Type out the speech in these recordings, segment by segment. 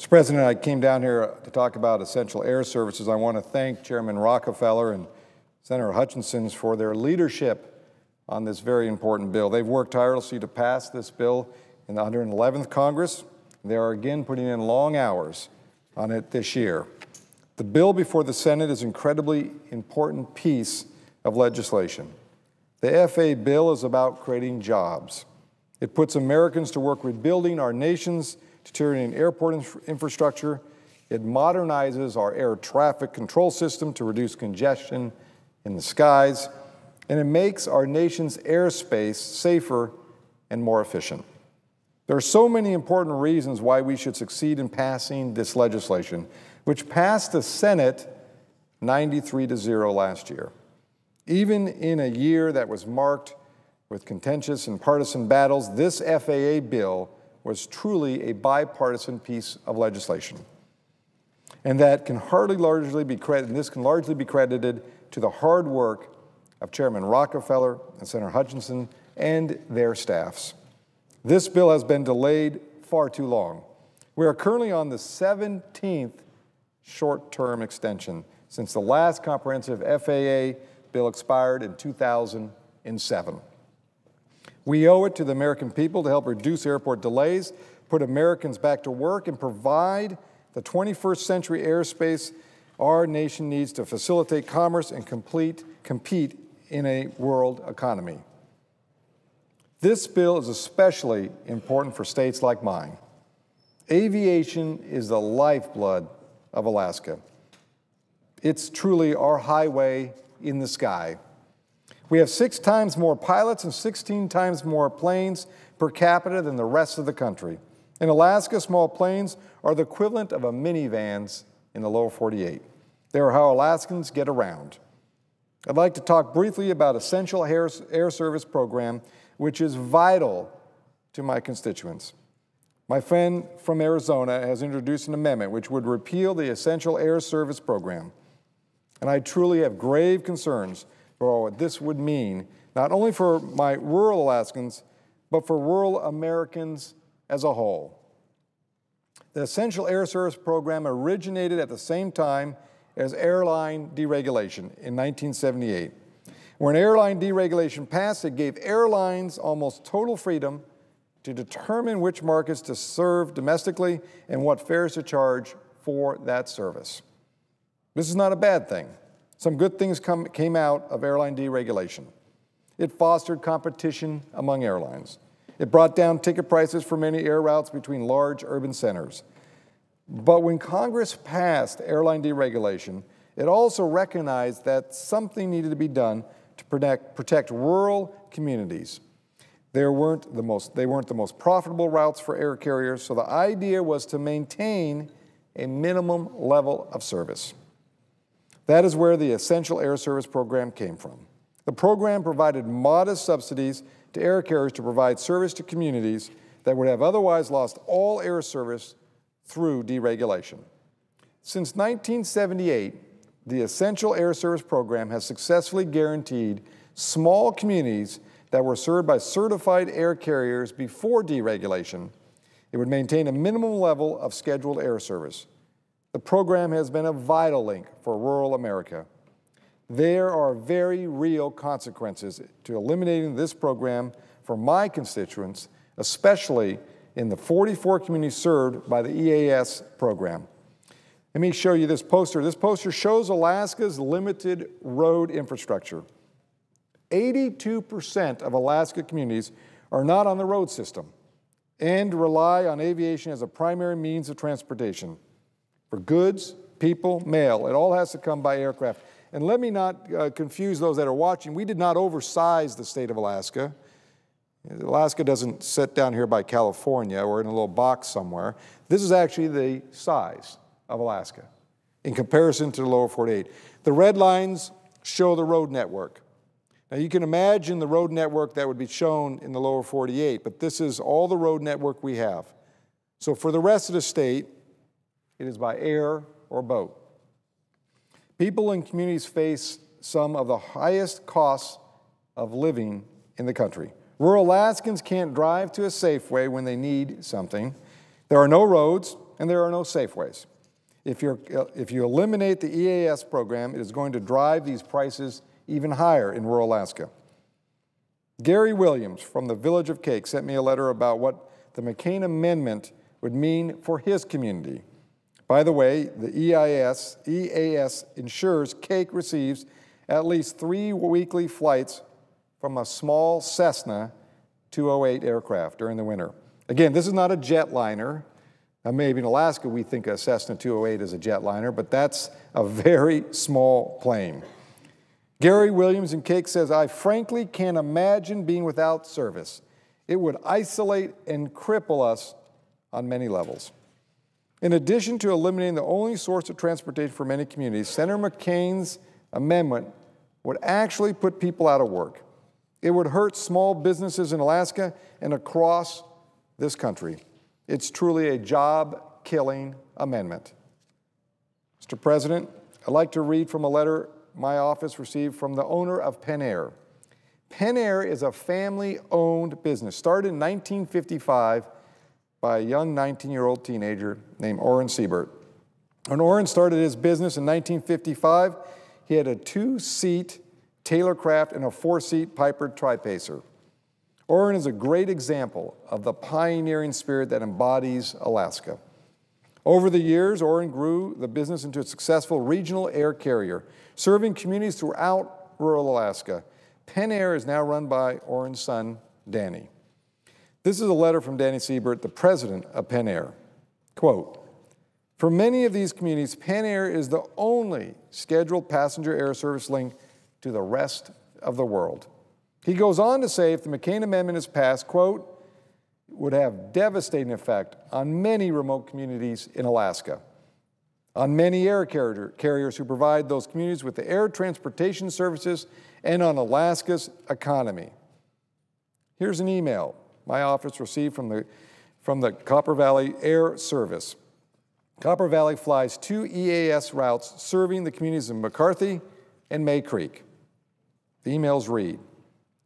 Mr. President, I came down here to talk about essential air services. I want to thank Chairman Rockefeller and Senator Hutchinson for their leadership on this very important bill. They've worked tirelessly to pass this bill in the 111th Congress. They are again putting in long hours on it this year. The bill before the Senate is an incredibly important piece of legislation. The FAA bill is about creating jobs. It puts Americans to work rebuilding our nation's deteriorating airport infrastructure. It modernizes our air traffic control system to reduce congestion in the skies, and it makes our nation's airspace safer and more efficient. There are so many important reasons why we should succeed in passing this legislation, which passed the Senate 93-0 last year. Even in a year that was marked with contentious and partisan battles, this FAA bill was truly a bipartisan piece of legislation. And that can largely be credited to the hard work of Chairman Rockefeller and Senator Hutchinson and their staffs. This bill has been delayed far too long. We are currently on the 17th short-term extension since the last comprehensive FAA bill expired in 2007. We owe it to the American people to help reduce airport delays, put Americans back to work, and provide the 21st century airspace our nation needs to facilitate commerce and compete in a world economy. This bill is especially important for states like mine. Aviation is the lifeblood of Alaska. It's truly our highway in the sky. We have 6 times more pilots and 16 times more planes per capita than the rest of the country. In Alaska, small planes are the equivalent of a minivans in the lower 48. They are how Alaskans get around. I'd like to talk briefly about Essential Air Service Program, which is vital to my constituents. My friend from Arizona has introduced an amendment which would repeal the Essential Air Service Program. And I truly have grave concerns for what this would mean, not only for my rural Alaskans, but for rural Americans as a whole. The Essential Air Service Program originated at the same time as airline deregulation in 1978. When airline deregulation passed, it gave airlines almost total freedom to determine which markets to serve domestically and what fares to charge for that service. This is not a bad thing. Some good things came out of airline deregulation. It fostered competition among airlines. It brought down ticket prices for many air routes between large urban centers. But when Congress passed airline deregulation, it also recognized that something needed to be done to protect rural communities. They weren't the most profitable routes for air carriers, so the idea was to maintain a minimum level of service. That is where the Essential Air Service Program came from. The program provided modest subsidies to air carriers to provide service to communities that would have otherwise lost all air service through deregulation. Since 1978, the Essential Air Service Program has successfully guaranteed small communities that were served by certified air carriers before deregulation. It would maintain a minimum level of scheduled air service. The program has been a vital link for rural America. There are very real consequences to eliminating this program for my constituents, especially in the 44 communities served by the EAS program. Let me show you this poster. This poster shows Alaska's limited road infrastructure. 82% of Alaska communities are not on the road system and rely on aviation as a primary means of transportation. For goods, people, mail, it all has to come by aircraft. And let me not confuse those that are watching. We did not oversize the state of Alaska. Alaska doesn't sit down here by California or in a little box somewhere. This is actually the size of Alaska in comparison to the lower 48. The red lines show the road network. Now you can imagine the road network that would be shown in the lower 48, but this is all the road network we have. So for the rest of the state, it is by air or boat. People in communities face some of the highest costs of living in the country. Rural Alaskans can't drive to a Safeway when they need something. There are no roads, and there are no safe ways. If you eliminate the EAS program, it is going to drive these prices even higher in rural Alaska. Gary Williams from the village of Cake sent me a letter about what the McCain Amendment would mean for his community. By the way, the EAS ensures Cake receives at least 3 weekly flights from a small Cessna 208 aircraft during the winter. Again, this is not a jetliner. Now, maybe in Alaska we think a Cessna 208 is a jetliner, but that's a very small plane. Gary Williams in Cake says, I frankly can't imagine being without service. It would isolate and cripple us on many levels. In addition to eliminating the only source of transportation for many communities, Senator McCain's amendment would actually put people out of work. It would hurt small businesses in Alaska and across this country. It's truly a job-killing amendment. Mr. President, I'd like to read from a letter my office received from the owner of Pen Air. Pen Air is a family-owned business started in 1955 by a young 19-year-old teenager named Orrin Siebert. When Orrin started his business in 1955, he had a 2-seat Taylorcraft and a 4-seat Piper Tri-Pacer. Orrin is a great example of the pioneering spirit that embodies Alaska. Over the years, Orrin grew the business into a successful regional air carrier, serving communities throughout rural Alaska. Pen Air is now run by Orrin's son, Danny. This is a letter from Danny Siebert, the president of Pen Air. Quote, for many of these communities, Pen Air is the only scheduled passenger air service link to the rest of the world. He goes on to say if the McCain Amendment is passed, quote, it would have devastating effect on many remote communities in Alaska, on many air carriers who provide those communities with the air transportation services, and on Alaska's economy. Here's an email my office received from the Copper Valley Air Service. Copper Valley flies 2 EAS routes serving the communities of McCarthy and May Creek. The emails read,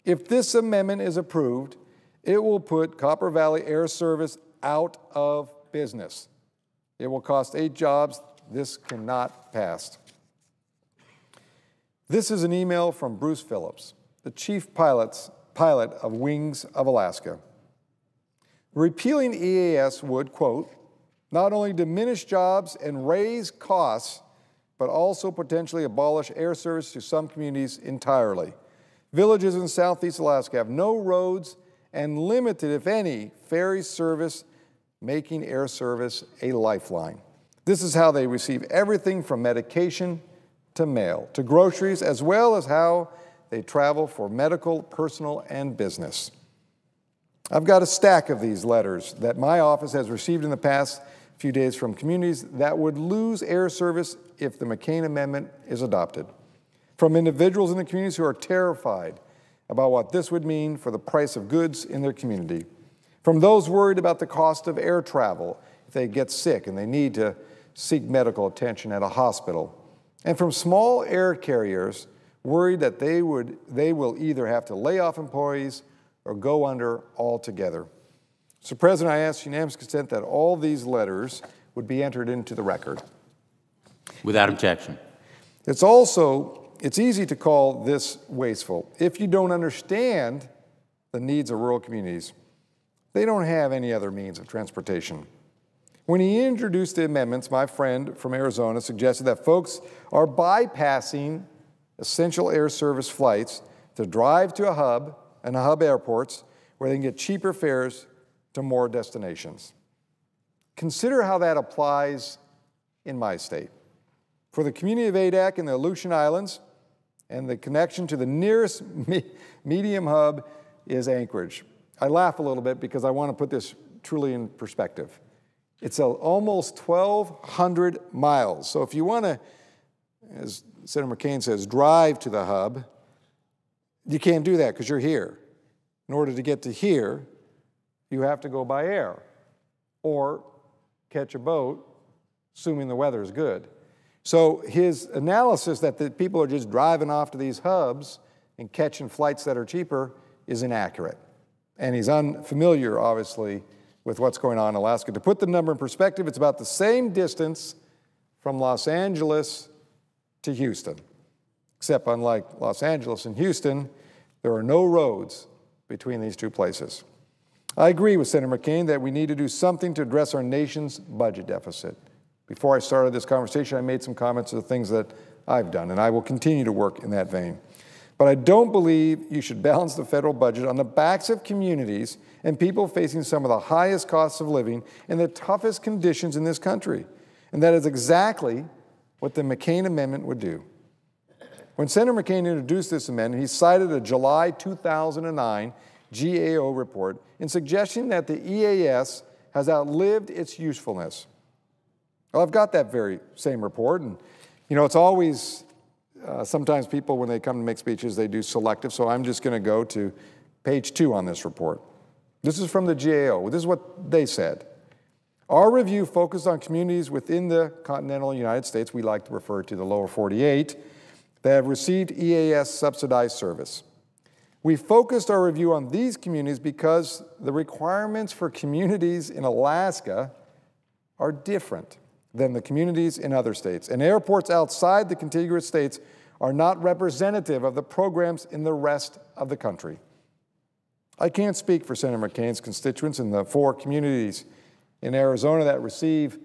if this amendment is approved, it will put Copper Valley Air Service out of business. It will cost 8 jobs. This cannot pass. This is an email from Bruce Phillips, the chief pilot of Wings of Alaska. Repealing EAS would, quote, not only diminish jobs and raise costs, but also potentially abolish air service to some communities entirely. Villages in southeast Alaska have no roads and limited, if any, ferry service, making air service a lifeline. This is how they receive everything from medication to mail to groceries, as well as how they travel for medical, personal, and business. I've got a stack of these letters that my office has received in the past few days from communities that would lose air service if the McCain Amendment is adopted. From individuals in the communities who are terrified about what this would mean for the price of goods in their community. From those worried about the cost of air travel if they get sick and they need to seek medical attention at a hospital. And from small air carriers worried that they will either have to lay off employees or go under altogether. So, President, I ask unanimous consent that all these letters would be entered into the record. Without objection. It's easy to call this wasteful if you don't understand the needs of rural communities. They don't have any other means of transportation. When he introduced the amendments, my friend from Arizona suggested that folks are bypassing essential air service flights to drive to a hub and hub airports where they can get cheaper fares to more destinations. Consider how that applies in my state. For the community of Adak and the Aleutian Islands, and the connection to the nearest medium hub is Anchorage. I laugh a little bit because I want to put this truly in perspective. It's almost 1,200 miles. So if you want to, as Senator McCain says, drive to the hub, you can't do that because you're here. In order to get to here, you have to go by air or catch a boat, assuming the weather is good. So his analysis that the people are just driving off to these hubs and catching flights that are cheaper is inaccurate. And he's unfamiliar, obviously, with what's going on in Alaska. To put the number in perspective, it's about the same distance from Los Angeles to Houston, except unlike Los Angeles and Houston, there are no roads between these two places. I agree with Senator McCain that we need to do something to address our nation's budget deficit. Before I started this conversation, I made some comments of the things that I've done, and I will continue to work in that vein. But I don't believe you should balance the federal budget on the backs of communities and people facing some of the highest costs of living and the toughest conditions in this country. And that is exactly what the McCain amendment would do. When Senator McCain introduced this amendment, he cited a July 2009 GAO report in suggesting that the EAS has outlived its usefulness. Well, I've got that very same report, and it's always, sometimes people, when they come to make speeches, they do selective, so I'm just going to go to page 2 on this report. This is from the GAO. This is what they said. Our review focused on communities within the continental United States, we like to refer to the lower 48, that have received EAS subsidized service. We focused our review on these communities because the requirements for communities in Alaska are different than the communities in other states, and airports outside the contiguous states are not representative of the programs in the rest of the country. I can't speak for Senator McCain's constituents in the 4 communities in Arizona that receive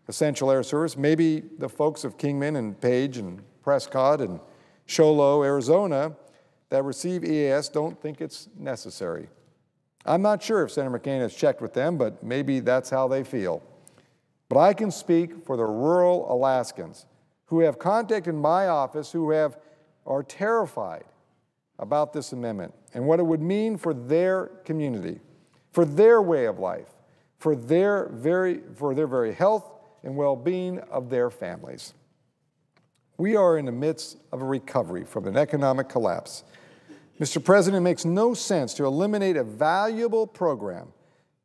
essential air service. Maybe the folks of Kingman and Page and Prescott and Show Low, Arizona, that receive EAS don't think it's necessary. I'm not sure if Senator McCain has checked with them, but maybe that's how they feel. But I can speak for the rural Alaskans who have contacted my office, who are terrified about this amendment and what it would mean for their community, for their way of life, for their very health and well-being of their families. We are in the midst of a recovery from an economic collapse. Mr. President, it makes no sense to eliminate a valuable program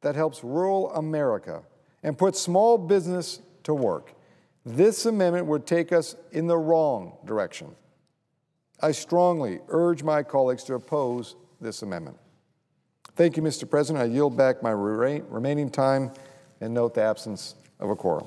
that helps rural America and puts small business to work. This amendment would take us in the wrong direction. I strongly urge my colleagues to oppose this amendment. Thank you, Mr. President. I yield back my remaining time and note the absence of a quorum.